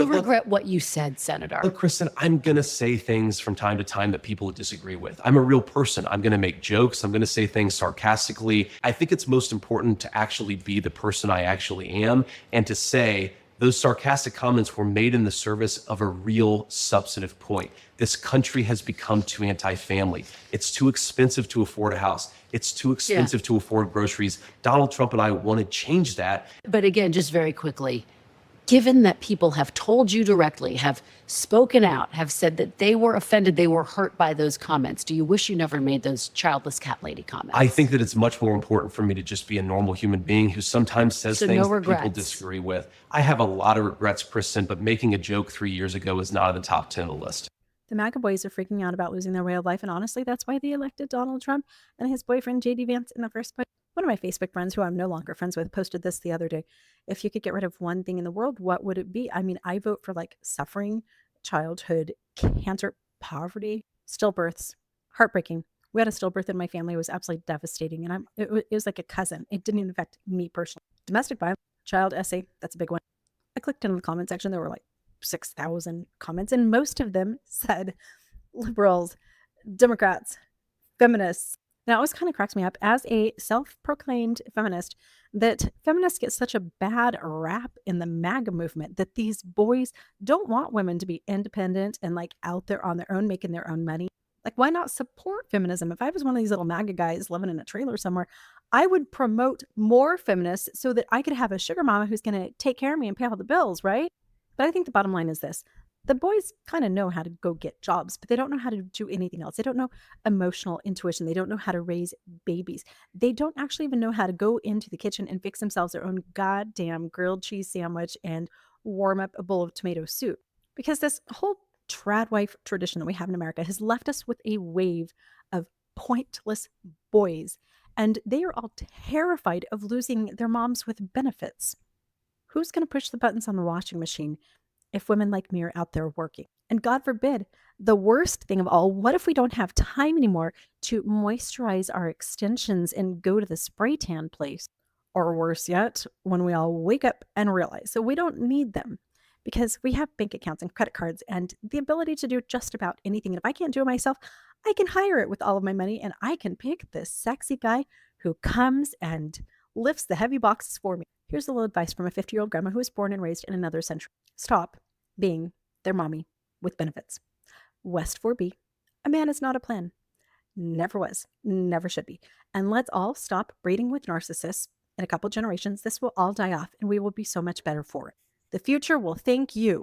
you But look, regret what you said, Senator? Look, Kristen, I'm going to say things from time to time that people disagree with. I'm a real person. I'm going to make jokes. I'm going to say things sarcastically. I think it's most important to actually be the person I actually am and to say those sarcastic comments were made in the service of a real substantive point. This country has become too anti family. It's too expensive to afford a house. It's too Yeah. expensive to afford groceries. Donald Trump and I want to change that. But again, just very quickly, given that people have told you directly, have spoken out, have said that they were offended, they were hurt by those comments, do you wish you never made those childless cat lady comments? I think that it's much more important for me to just be a normal human being who sometimes says So no things that people regrets. disagree with. I have a lot of regrets, Kristen, but making a joke 3 years ago is not in the top 10 of the list. The MAGA boys are freaking out about losing their way of life, and honestly, that's why they elected Donald Trump and his boyfriend JD Vance in the first place. One of my Facebook friends, who I'm no longer friends with, posted this the other day. If you could get rid of one thing in the world, what would it be? I mean, I vote for like suffering, childhood, cancer, poverty, stillbirths, heartbreaking. We had a stillbirth in my family. It was absolutely devastating, and it was like a cousin. It didn't even affect me personally. Domestic violence, child essay, that's a big one. I clicked in the comment section. There were like 6,000 comments, and most of them said liberals, Democrats, feminists. Now, it always kind of cracks me up as a self-proclaimed feminist that feminists get such a bad rap in the MAGA movement, that these boys don't want women to be independent and like out there on their own, making their own money. Like, why not support feminism? If I was one of these little MAGA guys living in a trailer somewhere, I would promote more feminists so that I could have a sugar mama who's going to take care of me and pay all the bills, right? But I think the bottom line is this. The boys kind of know how to go get jobs, but they don't know how to do anything else. They don't know emotional intuition. They don't know how to raise babies. They don't actually even know how to go into the kitchen and fix themselves their own goddamn grilled cheese sandwich and warm up a bowl of tomato soup. Because this whole trad wife tradition that we have in America has left us with a wave of pointless boys, and they are all terrified of losing their moms with benefits. Who's going to push the buttons on the washing machine if women like me are out there working? And God forbid, the worst thing of all, what if we don't have time anymore to moisturize our extensions and go to the spray tan place? Or worse yet, when we all wake up and realize that we don't need them because we have bank accounts and credit cards and the ability to do just about anything. And if I can't do it myself, I can hire it with all of my money, and I can pick this sexy guy who comes and lifts the heavy boxes for me. Here's a little advice from a 50-year-old grandma who was born and raised in another century. Stop being their mommy with benefits. West 4B, a man is not a plan. Never was, never should be. And let's all stop breeding with narcissists. In a couple generations, this will all die off, and we will be so much better for it. The future will thank you.